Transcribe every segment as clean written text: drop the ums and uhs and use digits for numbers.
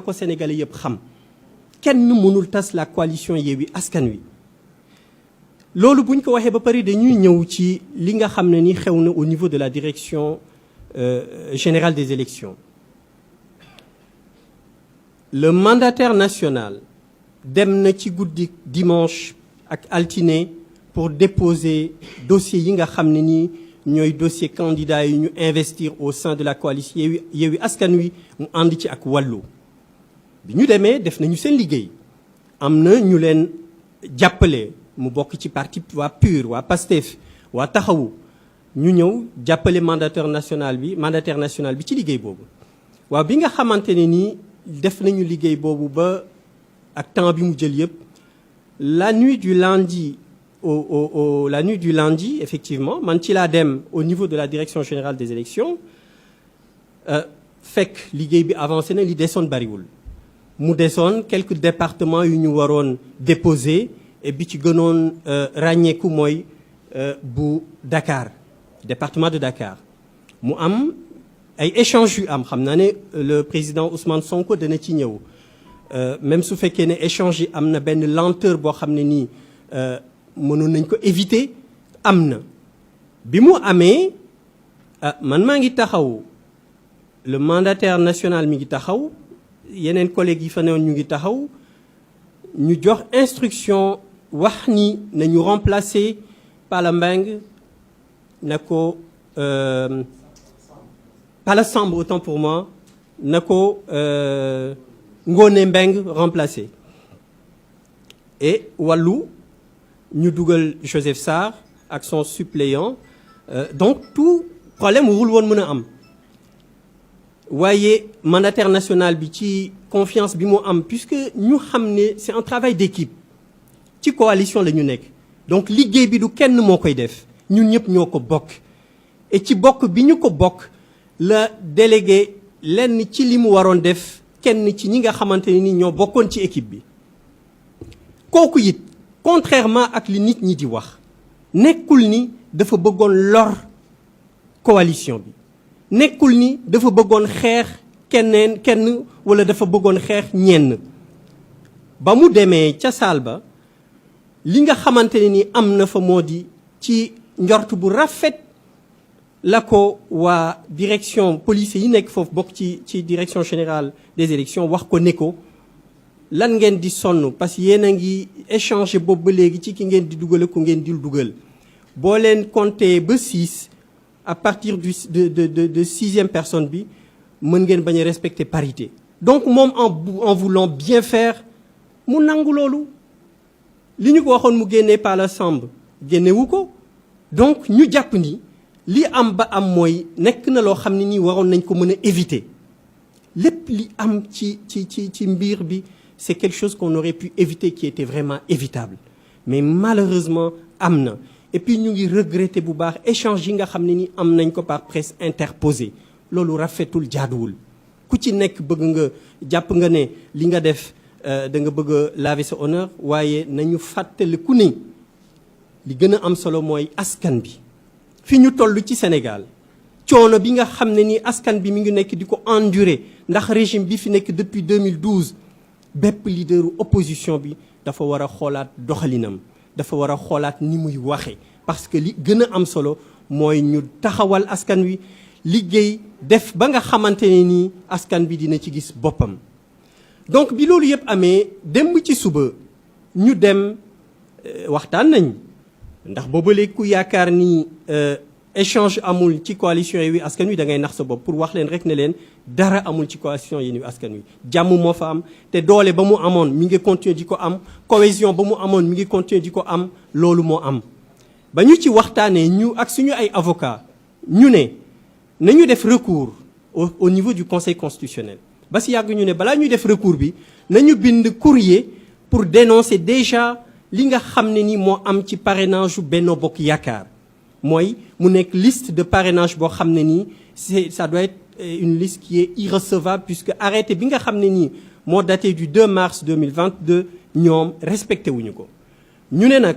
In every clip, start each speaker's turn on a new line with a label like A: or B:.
A: ko Sénégalais yëpp xam kenn mënul tas la coalition Yewwi Askan Wi loolu buñ ko waxee ba pare dañuy ñëw ci li nga xam ne ni xew na au niveau de la direction générale des élections. Le mandataire national dem na ci guddi dimanche ak altine pour déposer dossier yi nga xam ne ni ñooy dossier candidat yi ñu investir au sein de la coalition Yewwi Askan Wi mu ànd ci ak wàllu bi ñu demee def nañu seen liggéey am na ñu leen jàppale mu bokk ci parti waa PUR waa PASTEF waa Taxawu ñu ñëw jàppale mandataire national bi ci liggéey boobu waaw bi nga xamante ne nii def nañu liggéey boobu ba ak temps bi mu jël yëpp la nuit du lundi effectivement man ci laa dem au niveau de la direction générale des élections fekk liggéey bi avancé na li desoon bariwul mu desoon quelques départements yu ñu waroon déposer et bi ci gënoon ràññeeku mooy bu Dakar département de Dakar mu am ay échanges yu am xam naa ne le président Ousmane Sonko dana ci ñëw même su fekkee ne échange yi am na benn lenteur boo xam ne nii mënoon nañ ko éviter am na bi mu amee man maa ngi taxaw le mandataire national mi ngi taxaw yeneen collègues yi fa newoon ñu ngi taxaw ñu jox instruction wax ni nañu remplacer Pala Mbengue na ko Pala Samb autant pour moi na ko Ngone Mbengue remplacer et wàllu ñu dugal Joseph Sarr ak son suppléant donc tout problème warul woon mën a am waaye mandataire national bi ci confiance bi mu am puisque ñu xam ne c'est un travail d'équipe ci coalition la ñu nekk donc liggéey bi du kenn moo koy def ñun ñëpp ñoo ko bokk et ci bokk bi ñu ko bokk la délégué lenn ci li mu waroon def kenn ci ñi nga xamante ne ni ñoo bokkoon ci équipe bi kooku it contrairement ak li nit ñi di wax nekkul ni dafa bëggoon lor coalition bi nekkul ni dafa bëggoon xeex kenn wala dafa bëggoon xeex ñenn ba mu demee ca saal ba li nga xamante ne ni am na fa moo di ci njort bu rafet la ko waa direction police yi nekk foofu bokk ci direction générale des élections wax ko ne ko lan ngeen di sonn parce que yéen a ngi échanger boobu ba léegi ci ki ngeen di dugal ku ngeen di dugal boo leen compter ba 6 à partir de sixième personne bi mën ngeen bañ a respecter parité donc moom en voulant bien faire mu nangu loolu li ñu ko waxoon mu génnee Pala Samb génnewu ko donc ñu jàpp ni li am ba am mooy nekk na loo xam ne nii waroon nañ ko mën a éviter lépp li am ci mbir bi c'est quelque chose qu'on aurait pu éviter qui était vraiment évitable mais malheureusement am na et puis ñu ngi regretter bu baax échange yi nga xam ne ni am nañ ko par presse interposée loolu rafetul jaaduwul ku ci nekk bëgg nga jàpp nga ne li nga def da nga bëgg a laver sa honneur waaye nañu fàttaliku ni li gën a am solo mooy askan bi fi ñu toll ci Sénégal coono bi nga xam ne ni askan bi mi ngi nekk di ko endurer ndax régime bi fi nekk depuis 2012 bépp leaderu opposition bi dafa war a xoolaat doxalinam dafa war a xoolaat ni muy waxe parce que li gën a am solo mooy ñu taxawal askan wi liggéey def ba nga xamante ne nii askan bi dina ci gis boppam donc bi loolu yëpp amee démb ci suba ñu dem waxtaan nañ ndax booba léegi ku yaakaar ni échange amul ci coalition Yewwi Askan Wi da ngay nax sa bopp pour wax leen rek ne leen dara amul ci coalition Yewwi Askan Wi jàmm moo fa am te doole ba mu amoon mi ngi continuer di ko am cohésion ba mu amoon mi ngi continuer di ko am loolu moo am ba ñu ci waxtaanee ñu ak suñu ay avocat ñu ne nañu def recours au niveau du conseil constitutionnel ba si yàgg ñu ne balaa ñuy def recours bi nañu bind courrier pour dénoncer déjà li nga xam ne ni moo am ci parrainage yu Benno Bokk Yaakaar mooy mu nekk liste de parrainage boo xam ne nii ça doit être une liste qui est irrecevable puisque arrêté bi nga xam ne nii moo daté du 2 mars 2022 ñoom respecté wuñu ko ñu ne nag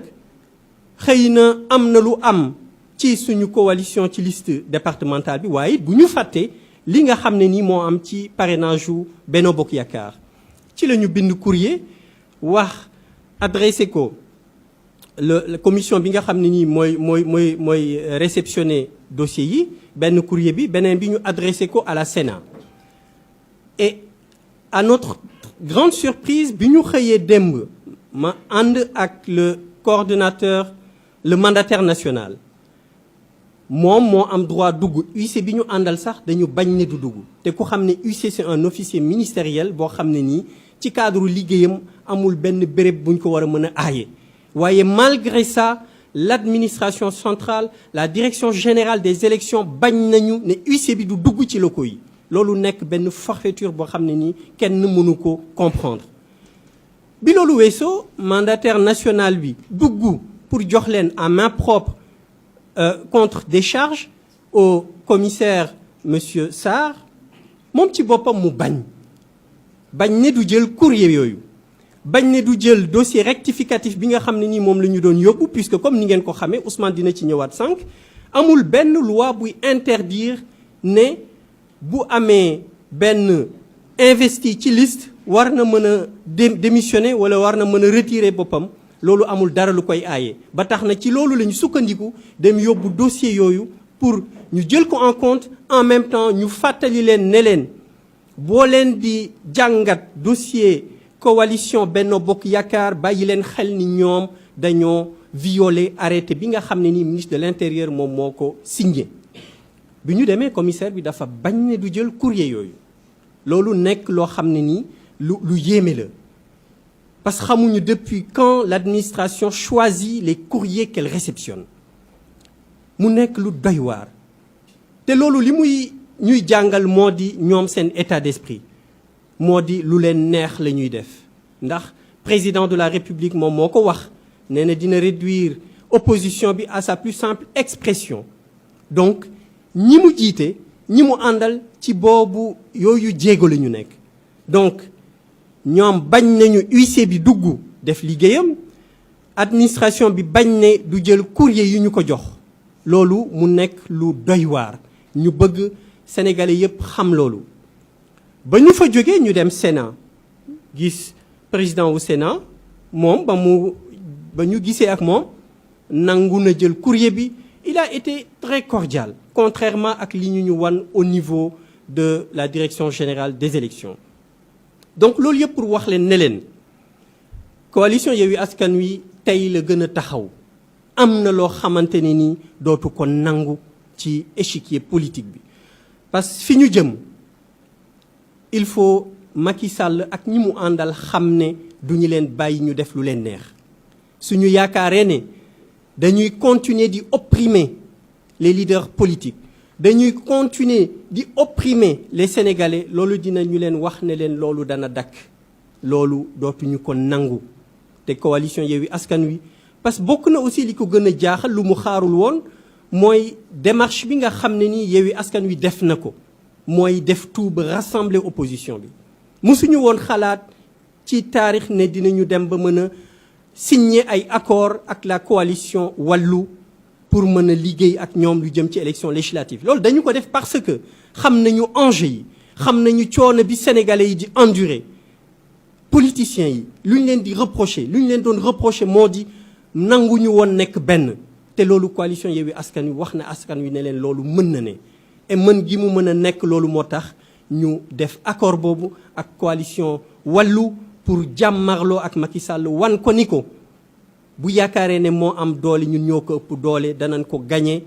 A: xëy na am na lu am ci suñu coalition ci liste départementale bi waaye bu ñu fàtte li nga xam ne nii moo am ci parrainage u Benno Bokk Yaakaar ci la ñu bind courrier wax adressé ko la commission bi nga xam ne nii mooy réceptionner dossier yi benn courrier bi beneen bi ñu adressé ko à la Sénat et à notre grande surprise bi ñu xëyee démb ma ànd ak le coordonnateur le mandataire national moom moo am droit dugg UC bi ñu àndal sax dañu bañ ne du dugg te ku xam ne UC c'est un officier ministériel boo xam ne nii ci cadre liggéeyam amul benn béréb bu ñu ko war a mën a aaye waaye malgré ça l'administration centrale la direction générale des élections bañ nañu ne UC bi du dugg ci locaux yi loolu nekk benn forfaiture boo xam ne nii kenn mënu ko comprendre bi loolu weesoo mandataire national bi dugg pour jox leen à main propre contre-décharge au commissaire monsieur Sarr moom ci boppam mu bañ ne du jël courrier yooyu bañ ne du jël dossier rectificatif bi nga xam ne nii moom la ñu doon yóbbu puisque comme ni ngeen ko xamee Ousmane dina ci ñëwaat sànq amul benn loi buy interdire ne bu amee benn investi ci liste war na mën a démissionner wala war na mën a retirer boppam loolu amul dara lu koy aaye ba tax na ci loolu la ñu sukkandiku dem yóbbu dossier yooyu pour ñu jël ko en compte en même temps ñu fàttali leen ne leen boo leen di jàngat dossier coalition Benno Bokk Yaakaar bàyyi leen xel ni ñoom dañoo violer arrêté bi nga xam ne ni ministre de l'intérieur moom moo ko signé bi ñu demee commissaire bi dafa bañ ne du jël courrier yooyu loolu nekk loo xam ne ni lu yéeme la parce que xamuñu depuis quand l'administration choisit les courriers qu'elle réceptionne mu nekk lu doy waar te loolu li muy ñuy jàngal moo di ñoom seen état d'esprit moo di lu leen neex la ñuy def ndax président de la République moom moo ko wax nee na dina réduire opposition bi à sa plus simple expression donc ñi mu jiite ñi mu àndal ci boobu yooyu jéego la ñu nekk donc ñoom bañ nañu huissier bi dugg def liggéeyam administration bi bañ ne du jël courrier yu ñu ko jox loolu mu nekk lu doy waar ñu bëgg sénégalais yépp xam loolu ba ñu fa jógee ñu dem Sénat gis président wu Sénat moom ba ñu gisee ak moom nangu na jël courrier bi il a été très cordial contrairement ak li ñu wan au niveau de la direction générale des élections donc loolu yëpp pour wax leen ne leen coalition Yewwi Askan Wi tey la gën a taxaw am na loo xamante ne ni dootu ko nangu ci échiquier politique bi parce que fi ñu jëm il faut Macky Sall ak ñi mu àndal xam ne du ñu leen bàyyi ñu def lu leen neex suñu yaakaaree ne dañuy continuer di opprimer les leaders politiques dañuy continuer di opprimer les Sénégalais loolu dina ñu leen wax ne leen loolu dana dakk loolu dootuñu ko nangu te coalition Yewwi Askan Wi parce que bokk na aussi li ko gën a jaaxal lu mu xaarul woon mooy démarche bi nga xam ne ni Yewwi Askan Wi def na ko mooy def tout ba rassembler opposition bi musuñu woon xalaat ci taarix ne dinañu dem ba mën a signer ay accord ak la coalition Wallu pour mën a liggéey ak ñoom lu jëm ci élection législative loolu dañu ko def parce que xam nañu enjeu yi xam nañu coono bi sénégalais yi di endurer politiciens yi lu ñu leen di reprocher lu ñu leen doon reprocher moo di nanguñu woon nekk benn te loolu coalition Yewwi Askan Wi wax na askan wi ne leen loolu mën na ne et mën gi mu mën a nekk loolu moo tax ñu def accord boobu ak coalition Wallu pour jàmmarloo ak Macky Sall wan ko ni ko bu yaakaaree ne moo am doole ñun ñoo ko ëpp doole danañ ko gagner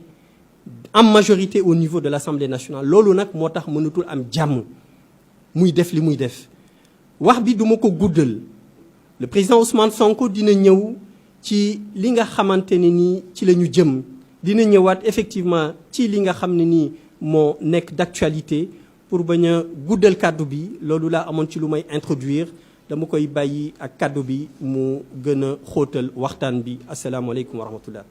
A: am majorité au niveau de l'Assemblée nationale loolu nag moo tax mënatul am jàmm muy def li muy def wax bi duma ko guddal le président Ousmane Sonko dina ñëw ci li nga xamante ne nii ci la ñu jëm dina ñëwaat effectivement ci li nga xam ne nii moo nekk d'actualité pour bañ a guddal kàddu bi loolu laa amoon ci lu may introduire dama koy bàyyi ak kàddu bi mu gën a xóotal waxtaan bi asalaamaaleykum wa rahmatullah